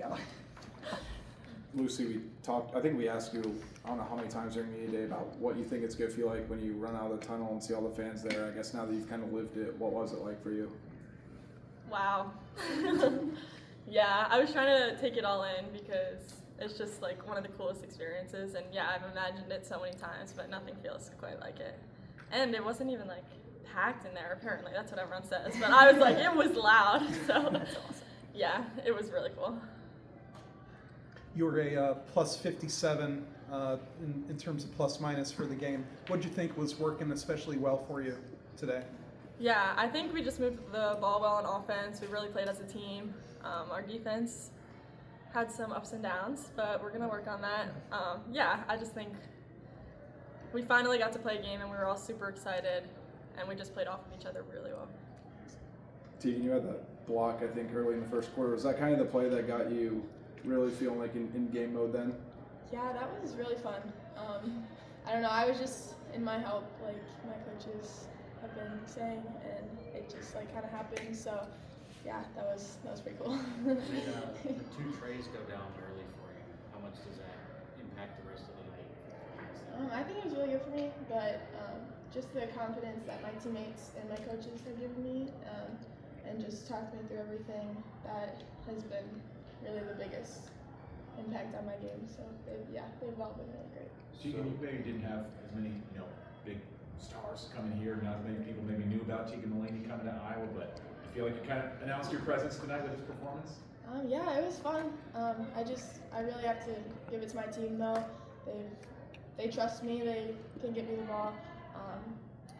together. Lucy, I think we asked you, I don't know how many times during media day, about what you think it's going to feel like when you run out of the tunnel and see all the fans there. I guess now that you've kind of lived it, what was it like for you? Wow. Yeah, I was trying to take it all in because it's just like one of the coolest experiences. And yeah, I've imagined it so many times, but nothing feels quite like it. And it wasn't even like packed in there, apparently. That's what everyone says. But I was like, it was loud. So That's awesome. yeah, it was really cool. You were a plus 57 in terms of plus minus for the game. What did you think was working especially well for you today? Yeah, I think we just moved the ball well on offense. We really played as a team. Our defense had some ups and downs, but we're going to work on that. Yeah, I just think we finally got to play a game and we were all super excited, and we just played off of each other really well. Tegan, you had that block, I think, early in the first quarter. Was that kind of the play that got you really feeling like in game mode then? Yeah, that was really fun. I don't know, I was just in my help, like my coaches have been saying, and it just like kind of happened. So yeah, that was pretty cool. The two trays go down early for you. How much does that impact the rest of the night? I think it was really good for me, but just the confidence that my teammates and my coaches have given me, and just talked me through everything, that has been really the biggest impact on my game. So they've all been really great. So you maybe didn't have as many, big stars coming here. Not as many people maybe knew about Tegan Mallegni coming to Iowa, but I feel like you kind of announced your presence tonight with this performance. Yeah, it was fun. I really have to give it to my team though. They trust me. They can get me the ball,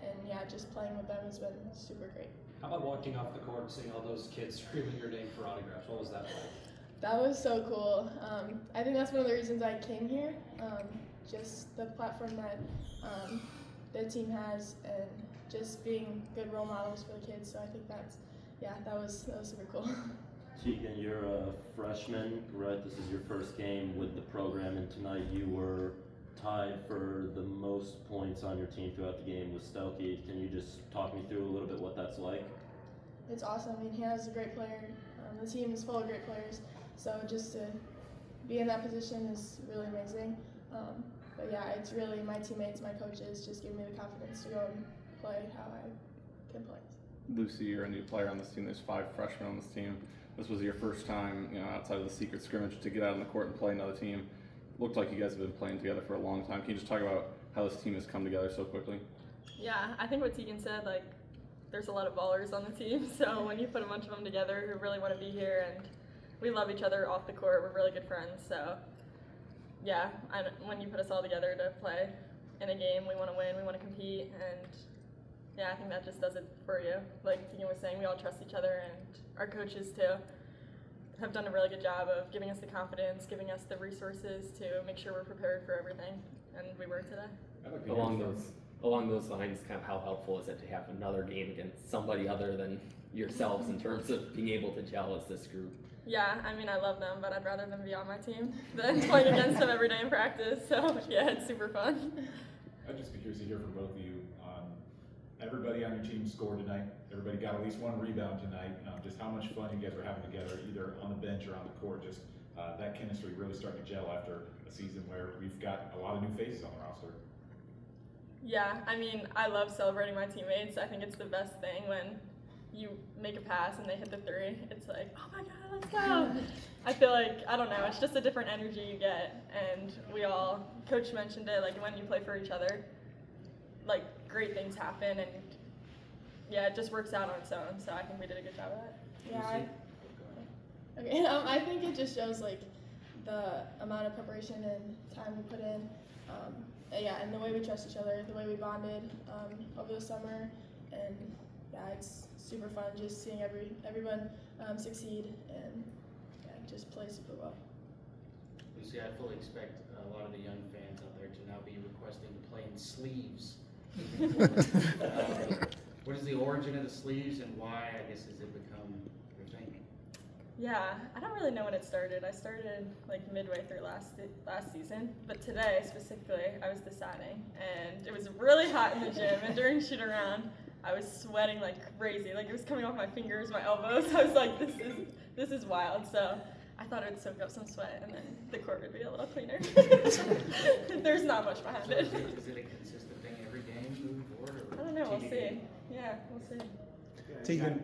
and yeah, just playing with them has been super great. How about walking off the court and seeing all those kids screaming your name for autographs? What was that like? That was so cool. I think that's one of the reasons I came here. Just the platform that the team has, and just being good role models for the kids. So I think that was super cool. Tegan, you're a freshman, right? This is your first game with the program, and tonight you were tied for the most points on your team throughout the game with Stelke. Can you just talk me through a little bit what that's like? It's awesome. I mean, Hannah's a great player. The team is full of great players. So just to be in that position is really amazing. But yeah, it's really my teammates, my coaches, just give me the confidence to go and play how I can play. Lucy, you're a new player on this team. There's 5 freshmen on this team. This was your first time, outside of the secret scrimmage, to get out on the court and play another team. Looked like you guys have been playing together for a long time. Can you just talk about how this team has come together so quickly? Yeah, I think what Tegan said, like, there's a lot of ballers on the team, so when you put a bunch of them together who really want to be here, and we love each other off the court, we're really good friends, so yeah, when you put us all together to play in a game, we want to win, we want to compete, and yeah, I think that just does it for you. Like Tegan was saying, we all trust each other, and our coaches too have done a really good job of giving us the confidence, giving us the resources to make sure we're prepared for everything, and we were today. Along those lines, kind of how helpful is it to have another game against somebody other than yourselves in terms of being able to gel as this group? Yeah, I mean, I love them, but I'd rather them be on my team than playing against them every day in practice. So yeah, it's super fun. I'd just be curious to hear from both of you. Everybody on your team scored tonight. Everybody got at least one rebound tonight. Just how much fun you guys were having together, either on the bench or on the court. Just that chemistry really starting to gel after a season where we've got a lot of new faces on the roster. Yeah, I mean, I love celebrating my teammates. I think it's the best thing when you make a pass and they hit the 3. It's like, oh my God, let's go. I feel like, I don't know, it's just a different energy you get. And Coach mentioned it, like when you play for each other, like great things happen, and yeah, it just works out on its own. So I think we did a good job of that. Yeah, I think it just shows like the amount of preparation and time we put in. Yeah, and the way we trust each other, the way we bonded over the summer, and yeah, it's super fun just seeing everyone succeed and just play super well. Lucy, I fully expect a lot of the young fans out there to now be requesting to play in sleeves. What is the origin of the sleeves, and why, I guess, has it become your thing? Yeah, I don't really know when it started. I started like midway through last season, but today specifically, I was deciding, and it was really hot in the gym, and during shoot around, I was sweating like crazy. Like it was coming off my fingers, my elbows. I was like, this is wild. So I thought it would soak up some sweat and then the court would be a little cleaner. There's not much behind So it. is it a consistent thing every game moving forward? Or I don't know, we'll TBD? see. Yeah, we'll see. Tegan,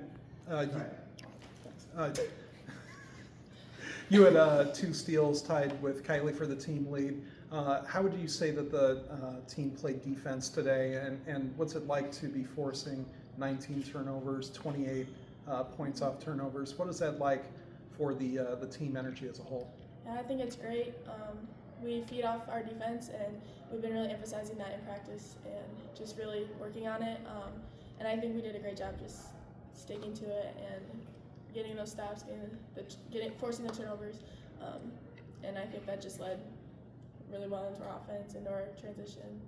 you had 2 steals tied with Kylie for the team lead. How would you say that the team played defense today, and what's it like to be forcing 19 turnovers, 28 points off turnovers? What is that like for the team energy as a whole? Yeah, I think it's great. We feed off our defense, and we've been really emphasizing that in practice and just really working on it. And I think we did a great job just sticking to it and getting those stops, forcing the turnovers. And I think that just led really well into our offense, into our transition.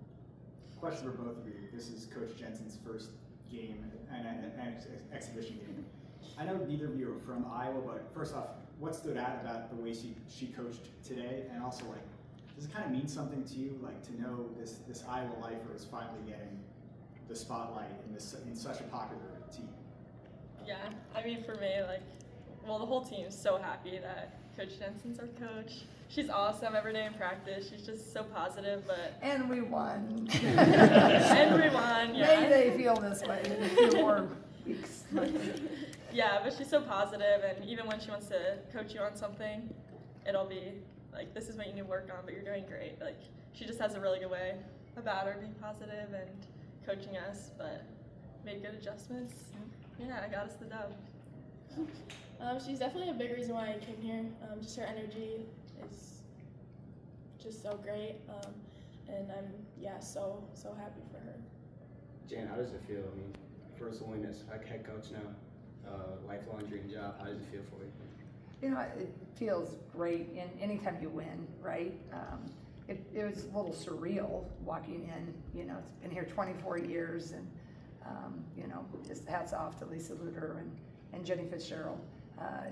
Question for both of you. This is Coach Jensen's first game and an exhibition game. I know neither of you are from Iowa, but first off, what stood out about the way she coached today? And also, like, does it kind of mean something to you, like, to know this Iowa lifer is finally getting the spotlight in such a popular team? Yeah, I mean, for me, like, well, the whole team is so happy that Coach Jensen's our coach. She's awesome every day in practice. She's just so positive, but... And we won. And we won, yeah. Maybe they feel this way in a few more weeks. Yeah, but she's so positive, and even when she wants to coach you on something, it'll be like, this is what you need to work on, but you're doing great. Like, she just has a really good way about her being positive and coaching us, but made good adjustments. Yeah, I got us the dub. She's definitely a big reason why I came here. Just her energy is just so great, and I'm so happy for her. Jan, how does it feel? I mean, first win as head coach now, lifelong dream job. How does it feel for you? You know, it feels great, and anytime you win, right? It was a little surreal walking in. You know, it's been here 24 years, and you know, just hats off to Lisa Luter and Jenny Fitzgerald.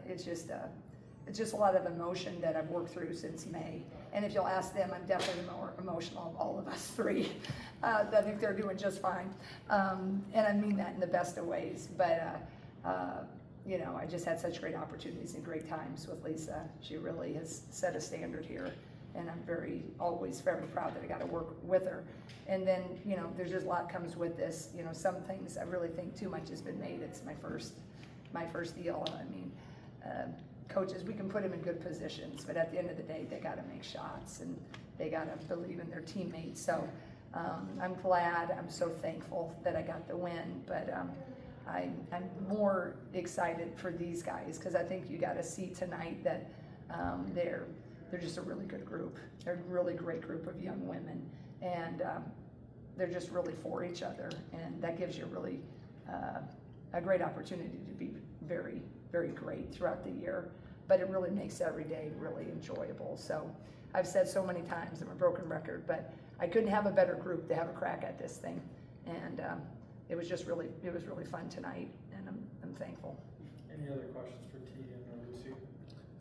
It's just a lot of emotion that I've worked through since May. And if you'll ask them, I'm definitely more emotional of all of us 3. I think they're doing just fine. And I mean that in the best of ways. But, you know, I just had such great opportunities and great times with Lisa. She really has set a standard here. And I'm always very proud that I got to work with her. And then, you know, there's just a lot comes with this. You know, some things I really think too much has been made. It's my first deal. I mean, coaches, we can put them in good positions, but at the end of the day, they got to make shots and they got to believe in their teammates. So I'm glad. I'm so thankful that I got the win. But I'm more excited for these guys because I think you got to see tonight that they're just a really good group. They're a really great group of young women, and they're just really for each other, and that gives you really a great opportunity to be very, very great throughout the year, but it really makes every day really enjoyable. So I've said so many times, I'm a broken record, but I couldn't have a better group to have a crack at this thing, and it was really fun tonight, and I'm thankful. Any other questions for Tegan or Lucy?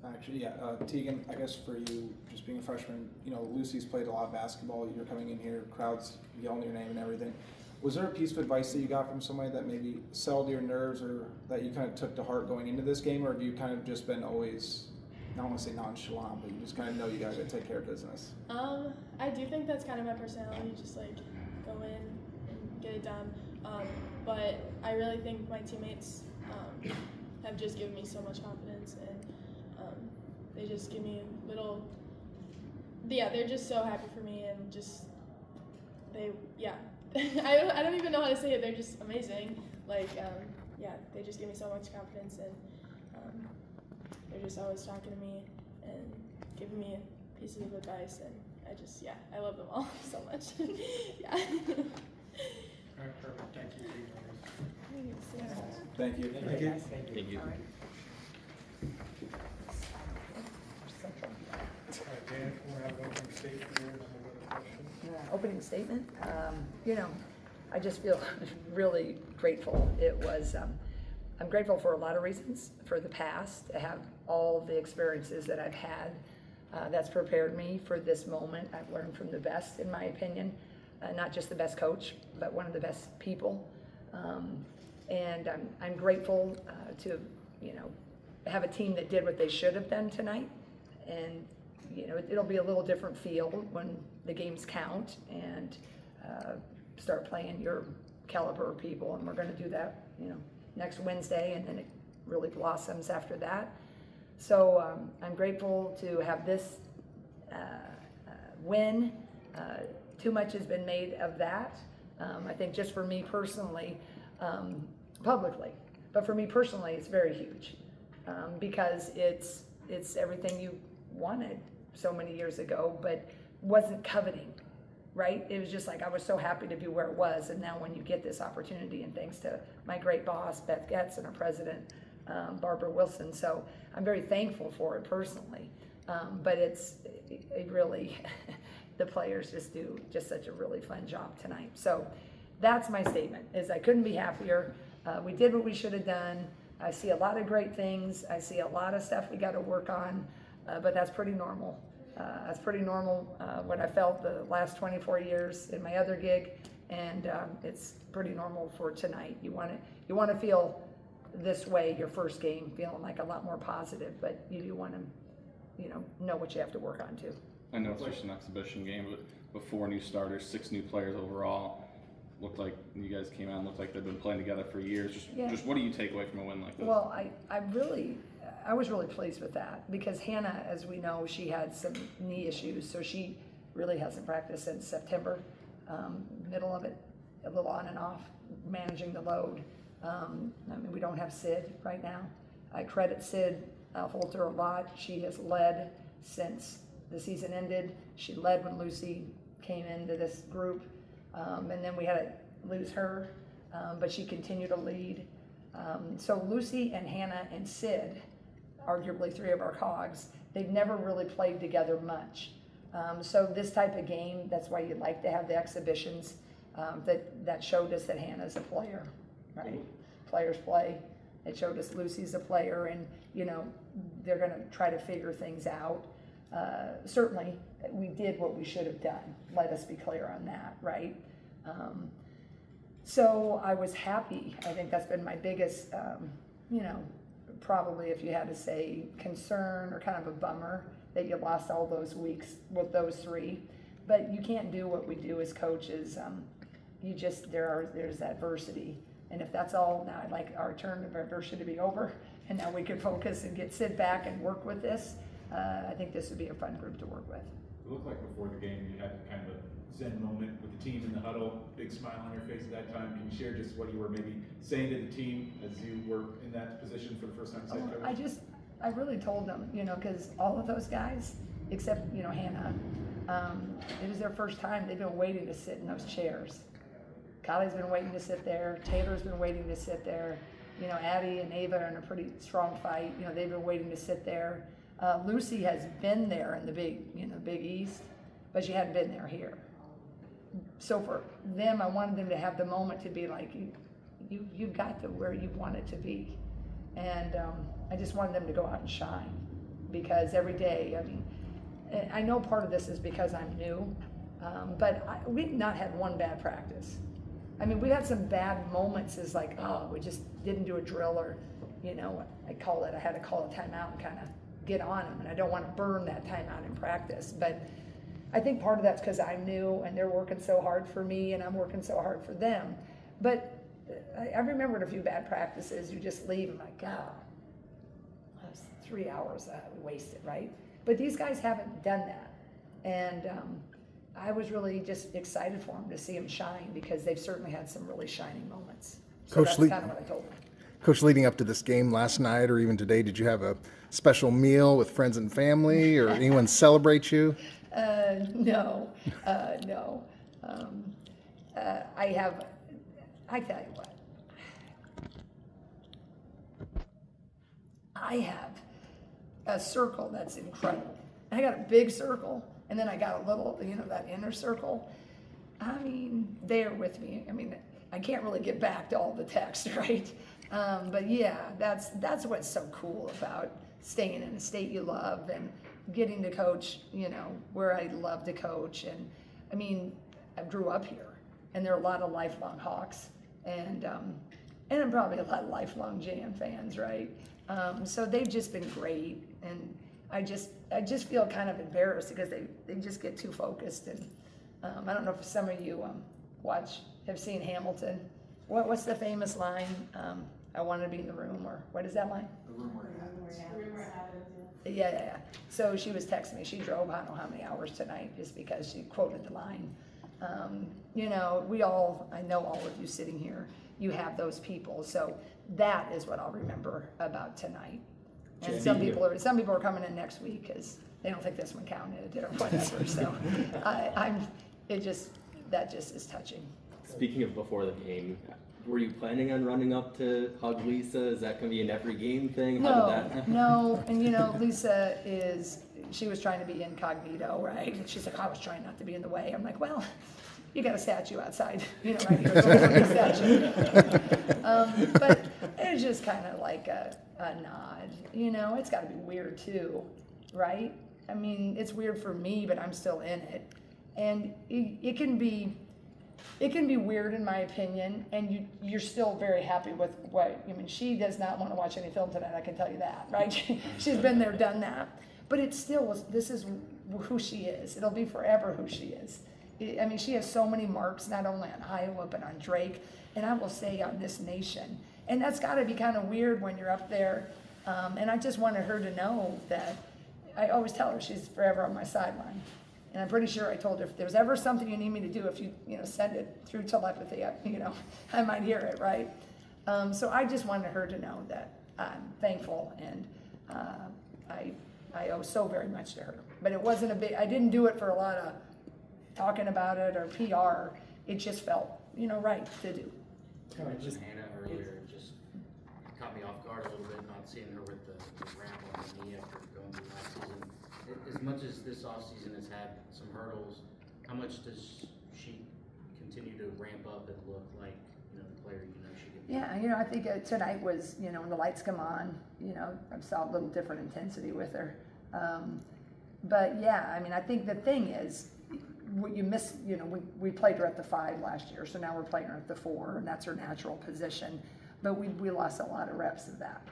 Actually, yeah, Tegan, I guess for you, just being a freshman, you know, Lucy's played a lot of basketball. You're coming in here, crowds yelling your name and everything. Was there a piece of advice that you got from somebody that maybe settled your nerves or that you kind of took to heart going into this game, or have you kind of just been always, I don't want to say nonchalant, but you just kind of know you guys got to take care of business? I do think that's kind of my personality, just like go in and get it done. But I really think my teammates have just given me so much confidence, and they just give me they're just so happy for me, and just I don't even know how to say it. They're just amazing. Like, they just give me so much confidence, and they're just always talking to me and giving me pieces of advice, and I love them all so much. Yeah. All right, perfect. Thank you. Thank you. Thank you. Thank you. All right. All right, Dan, we'll have an opening statement here, and then we'll go to questions. Opening statement. You know, I just feel really grateful. I'm grateful for a lot of reasons. For the past, to have all the experiences that I've had, that's prepared me for this moment. I've learned from the best, in my opinion, not just the best coach, but one of the best people. And I'm grateful to, you know, have a team that did what they should have done tonight. And, it'll be a little different feel when the games count and start playing your caliber of people. And we're going to do that, next Wednesday, and then it really blossoms after that. So I'm grateful to have this win. Too much has been made of that. I think just for me personally, publicly, but for me personally, it's very huge because it's everything you wanted so many years ago, but wasn't coveting, right? It was just like I was so happy to be where it was, and now when you get this opportunity, and thanks to my great boss, Beth Getz, and our president, Barbara Wilson, so I'm very thankful for it personally. But it really, the players just do such a really fun job tonight. So that's my statement, is I couldn't be happier. We did what we should have done. I see a lot of great things. I see a lot of stuff we got to work on, but that's pretty normal. That's pretty normal what I felt the last 24 years in my other gig, and it's pretty normal for tonight. You want to feel this way your first game, feeling like a lot more positive, but you do want to know what you have to work on too. I know it's just an exhibition game, but before new starters, 6 new players overall. Looked like you guys came out and looked like they've been playing together for years. Just what do you take away from a win like this? Well, I was really pleased with that because Hannah, as we know, she had some knee issues, so she really hasn't practiced since September, middle of it, a little on and off, managing the load. We don't have Sid right now. I credit Sid Holter a lot. She has led since the season ended. She led when Lucy came into this group, and then we had to lose her, but she continued to lead. So Lucy and Hannah and Sid, arguably 3 of our cogs, they've never really played together much. So this type of game, that's why you like to have the exhibitions, that showed us that Hannah's a player, right? Players play. It showed us Lucy's a player, and they're going to try to figure things out. Certainly, we did what we should have done. Let us be clear on that, right? So I was happy. I think that's been my biggest, probably if you had to say concern or kind of a bummer that you lost all those weeks with those 3. But you can't do what we do as coaches. There's adversity. And if that's all, now I'd like our turn of adversity to be over, and now we can focus and sit back and work with this. I think this would be a fun group to work with. It looked like before the game you had kind of a zen moment with the team in the huddle, big smile on your face at that time. Can you share just what you were maybe saying to the team as you were in that position for the first time as head coach? I really told them, because all of those guys, except, Hannah, it was their first time. They've been waiting to sit in those chairs. Kylie's been waiting to sit there. Taylor's been waiting to sit there. Addie and Ava are in a pretty strong fight. They've been waiting to sit there. Lucy has been there in the Big East, but she hadn't been there here. So for them, I wanted them to have the moment to be like, you've got to where you want it to be. And I just wanted them to go out and shine, because every day, I know part of this is because I'm new, but we've not had one bad practice. We had some bad moments as like, we just didn't do a drill, or, I had to call a timeout and kind of get on them, and I don't want to burn that timeout in practice. But I think part of that's because I'm new and they're working so hard for me and I'm working so hard for them. But I remembered a few bad practices. You just leave and like, that was 3 hours wasted, right? But these guys haven't done that. And I was really just excited for them to see them shine, because they've certainly had some really shining moments. So that's kind of what I told them. Coach, leading up to this game last night or even today, did you have a special meal with friends and family, or anyone celebrate you? No. I tell you what, I have a circle that's incredible. I got a big circle, and then I got a little, that inner circle. They're with me. I can't really get back to all the text, right? But yeah, that's what's so cool about staying in a state you love and getting to coach, where I love to coach. And I grew up here, and there are a lot of lifelong Hawks. And and probably a lot of lifelong Jam fans, right? So they've just been great, and I just feel kind of embarrassed because they just get too focused. And I don't know if some of you have seen Hamilton. What's the famous line? I wanted to be in the room, or what is that line? The room where it happens. Yeah. So she was texting me. She drove I don't know how many hours tonight just because she quoted the line. You know, I know all of you sitting here, you have those people. So that is what I'll remember about tonight. And some people are coming in next week because they don't think this one counted or whatever. So that just is touching. Speaking of before the game, were you planning on running up to hug Lisa? Is that going to be an every game thing? No. And you know, Lisa she was trying to be incognito, right? And she's like, I was trying not to be in the way. I'm like, well, you got a statue outside, you know, right here. So a statue. But it's just kind of like a nod, you know. It's got to be weird too, right? I mean, it's weird for me, but I'm still in it. And it can be weird in my opinion, and you're still very happy with what, I mean, she does not want to watch any film tonight, I can tell you that, right? She's been there, done that. But it still this is who she is. It'll be forever who she is. I mean, she has so many marks, not only on Iowa, but on Drake, and I will say on this nation. And that's gotta be kind of weird when you're up there. And I just wanted her to know that, I always tell her she's forever on my sideline. And I'm pretty sure I told her, if there's ever something you need me to do, if you send it through telepathy, I might hear it, right? So I just wanted her to know that I'm thankful, and I owe so very much to her. But it wasn't I didn't do it for a lot of talking about it or PR. It just felt, right to do. You mentioned Hannah earlier, just caught me off guard a little bit, not seeing her with the ramp on the knee after going through last season. As much as this offseason has had some hurdles, how much does she continue to ramp up and look like, the player she can be? Yeah, I think tonight was, when the lights come on, I saw a little different intensity with her. But yeah, I mean, I think the thing is, what you miss, we played her at the 5 last year, so now we're playing her at the 4, and that's her natural position. But we lost a lot of reps of that,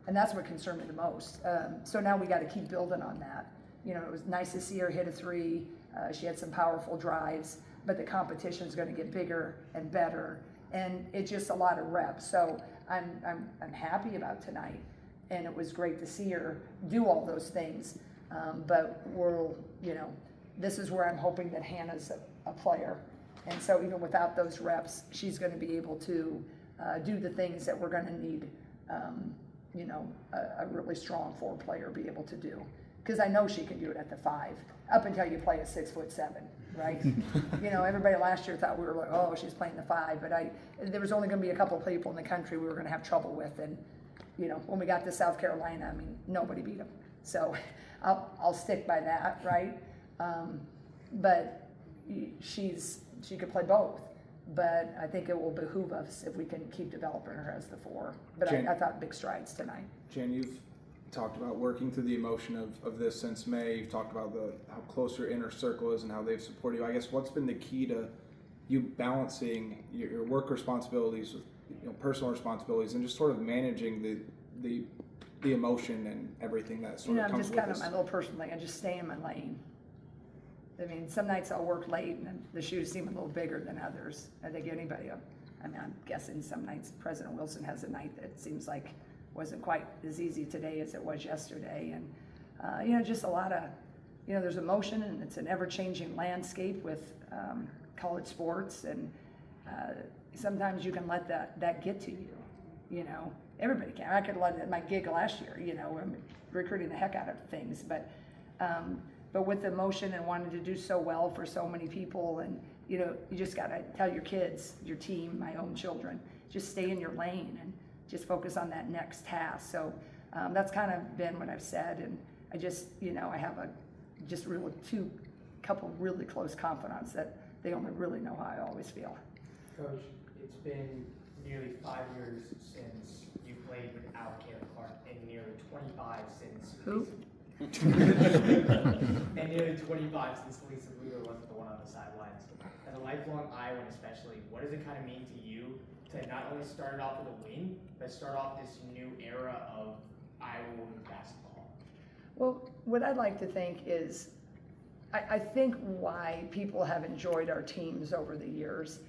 and that's what concerned me the most. So now we got to keep building on that. It was nice to see her hit a 3. She had some powerful drives, but the competition is going to get bigger and better, and it's just a lot of reps. So I'm happy about tonight, and it was great to see her do all those things. But this is where I'm hoping that Hannah's a player, and so even without those reps, she's going to be able to do the things that we're going to need. A really strong 4 player be able to do. Because I know she can do it at the 5, up until you play a 6'7", right? Everybody last year thought we were like, oh, she's playing the 5, but there was only going to be a couple of people in the country we were going to have trouble with, and when we got to South Carolina, I mean, nobody beat them. So I'll stick by that, right? But she could play both. But I think it will behoove us if we can keep developing her as the 4. But I thought big strides tonight. Jen, you've talked about working through the emotion of this since May. You've talked about how close your inner circle is and how they've supported you. I guess what's been the key to you balancing your work responsibilities with personal responsibilities and just sort of managing the emotion and everything that sort of I'm comes just with kind this? of my little personal thing. I just stay in my lane. I mean, some nights I'll work late and the shoes seem a little bigger than others. I think anybody, I'm guessing some nights President Wilson has a night that seems like wasn't quite as easy today as it was yesterday. And, just a lot of, there's emotion, and it's an ever-changing landscape with college sports. And sometimes you can let that get to you, Everybody can. I could let it at my gig last year, I'm recruiting the heck out of things. But with emotion and wanting to do so well for so many people, and you just got to tell your kids, your team, my own children, just stay in your lane and just focus on that next task. So that's kind of been what I've said, and I just I have couple really close confidants that they only really know how I always feel. Coach, it's been nearly 5 years since you played without Caleb Clark, and nearly 25 since Who? and nearly 25 since Lisa Luger wasn't the one on the sidelines. As a lifelong Iowan especially, what does it kind of mean to you to not only start it off with a win, but start off this new era of Iowa women's basketball? Well, what I'd like to think is, I think why people have enjoyed our teams over the years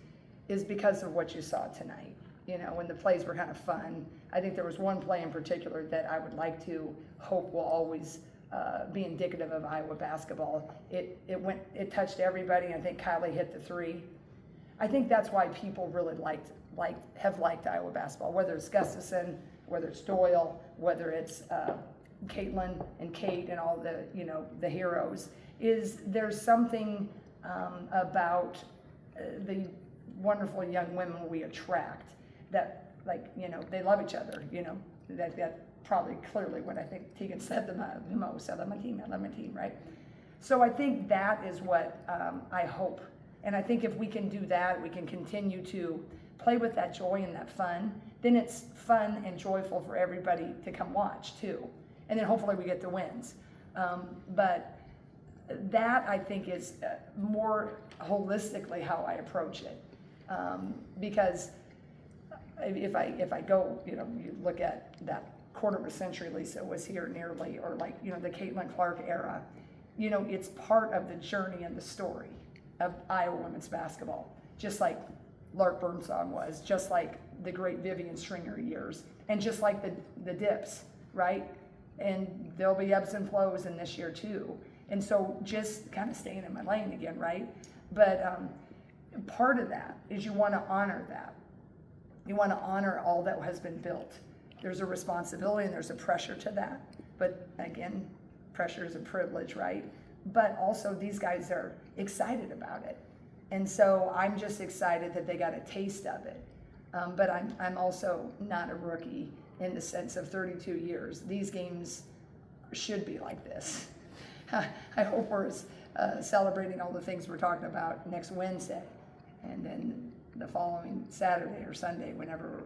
is because of what you saw tonight. You know, when the plays were kind of fun. I think there was one play in particular that I would like to hope will always be indicative of Iowa basketball. It touched everybody. I think Kylie hit the three. I think that's why people really have liked Iowa basketball, whether it's Gustafson, whether it's Doyle, whether it's Caitlin and Kate and all the heroes. Is there's something about the wonderful young women we attract that, they love each other, that probably clearly what I think Tegan said the most. I love my team, right? So I think that is what I hope. And I think if we can do that, we can continue to play with that joy and that fun, then it's fun and joyful for everybody to come watch too. And then hopefully we get the wins. But that I think is more holistically how I approach it. Because if I go, you look at that quarter of a century Lisa was here nearly, or the Caitlin Clark era, it's part of the journey and the story of Iowa women's basketball, just like Lark Burnsong was, just like the great Vivian Stringer years, and just like the dips, right? And there'll be ebbs and flows in this year too. And so just kind of staying in my lane again, right? But part of that is you want to honor that. You want to honor all that has been built. There's a responsibility and there's a pressure to that. But again, pressure is a privilege, right? But also these guys are excited about it. And so I'm just excited that they got a taste of it. But I'm also not a rookie in the sense of 32 years. These games should be like this. I hope we're celebrating all the things we're talking about next Wednesday, and then the following Saturday or Sunday, whenever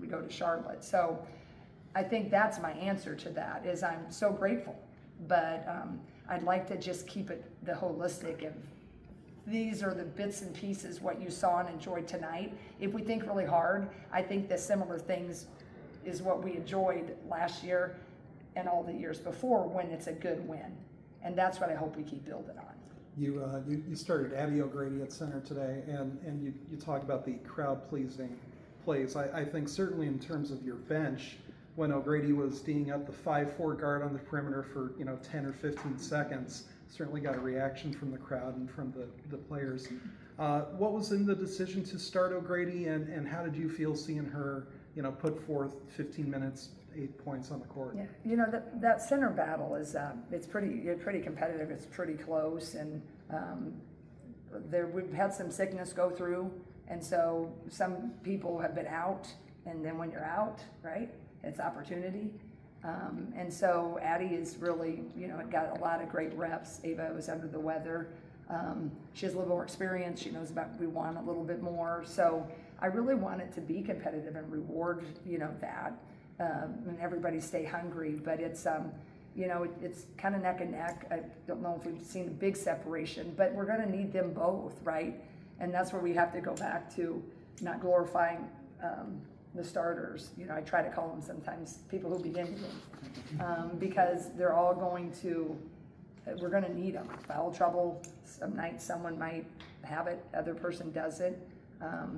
we go to Charlotte. So I think that's my answer to that, is I'm so grateful. But I'd like to just keep it the holistic, and these are the bits and pieces, what you saw and enjoyed tonight. If we think really hard, I think the similar things is what we enjoyed last year and all the years before when it's a good win. And that's what I hope we keep building on. You started Abby O'Grady at center today, and you talk about the crowd-pleasing plays. I think certainly in terms of your bench, when O'Grady was D'ing up the 5'4" guard on the perimeter for 10 or 15 seconds, certainly got a reaction from the crowd and from the players. What was in the decision to start O'Grady, and how did you feel seeing her put forth 15 minutes, 8 points on the court? Yeah, that center battle is it's pretty competitive. It's pretty close, and we've had some sickness go through, and so some people have been out, and then when you're out, right, it's opportunity. And so Addie is really, got a lot of great reps. Ava was under the weather. She has a little more experience. She knows about we want a little bit more. So I really want it to be competitive and reward, that. And everybody stay hungry. But it's, it's kind of neck and neck. I don't know if we've seen a big separation, but we're going to need them both, right? And that's where we have to go back to not glorifying the starters. I try to call them sometimes people who begin the game, because they're all we're going to need them. Foul trouble, some nights someone might have it, other person doesn't.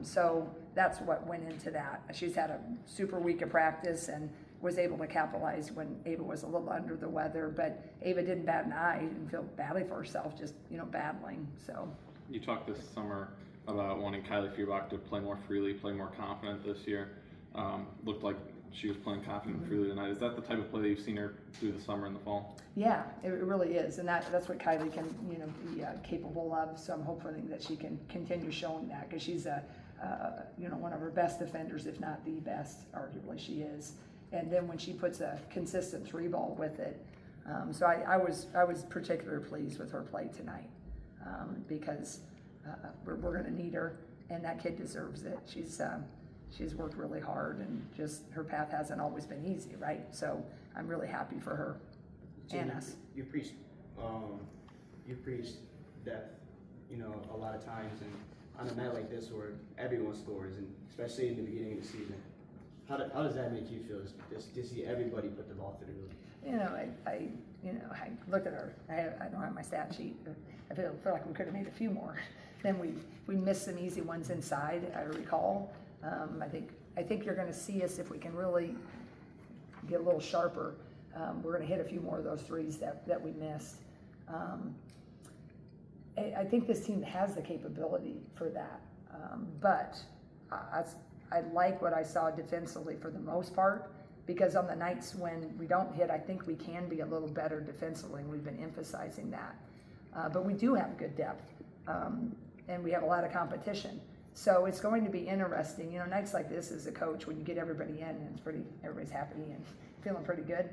So that's what went into that. She's had a super week of practice and was able to capitalize when Ava was a little under the weather, but Ava didn't bat an eye, didn't feel badly for herself, just, battling, so. You talked this summer about wanting Kylie Feuerbach to play more freely, play more confident this year. Looked like she was playing confident and freely tonight. Is that the type of play that you've seen her through the summer and the fall? Yeah, it really is, and that's what Kylie can, be capable of. So I'm hoping that she can continue showing that, because she's one of her best defenders, if not the best. Arguably, she is. And then when she puts a consistent three ball with it, so I was particularly pleased with her play tonight, because we're going to need her, and that kid deserves it. She's worked really hard, and just her path hasn't always been easy, right? So I'm really happy for her and us. You preach depth, a lot of times, and on a night like this where everyone scores, and especially in the beginning of the season, how does that make you feel? Just to see everybody put the ball through? I looked at I don't have my stat sheet, but I feel like we could have made a few more. Then we missed some easy ones inside, I recall. I think you're gonna see us, if we can really get a little sharper, we're gonna hit a few more of those threes that we missed. I think this team has the capability for that, but I like what I saw defensively for the most part, because on the nights when we don't hit, I think we can be a little better defensively, and we've been emphasizing that. But we do have good depth, and we have a lot of competition. So it's going to be interesting. Nights like this as a coach, when you get everybody in, and everybody's happy and feeling pretty good.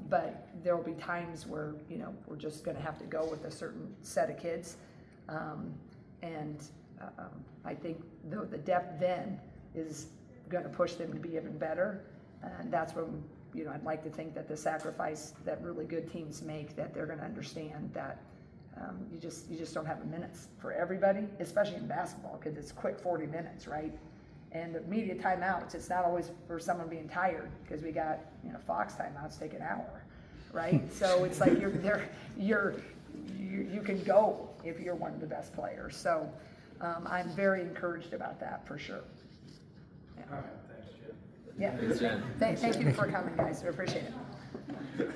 But there will be times where, we're just gonna have to go with a certain set of kids. I think though the depth then is gonna push them to be even better. And that's when, I'd like to think that the sacrifice that really good teams make, that they're gonna understand that you just don't have the minutes for everybody, especially in basketball, because it's quick 40 minutes, right? And the media timeouts, it's not always for someone being tired, because we got, Fox timeouts take an hour, right? So it's like you can go if you're one of the best players. So I'm very encouraged about that for sure. Yeah. All right, thanks, Jim. Yeah. Thanks, Jen. Thank you for coming, guys. We appreciate it.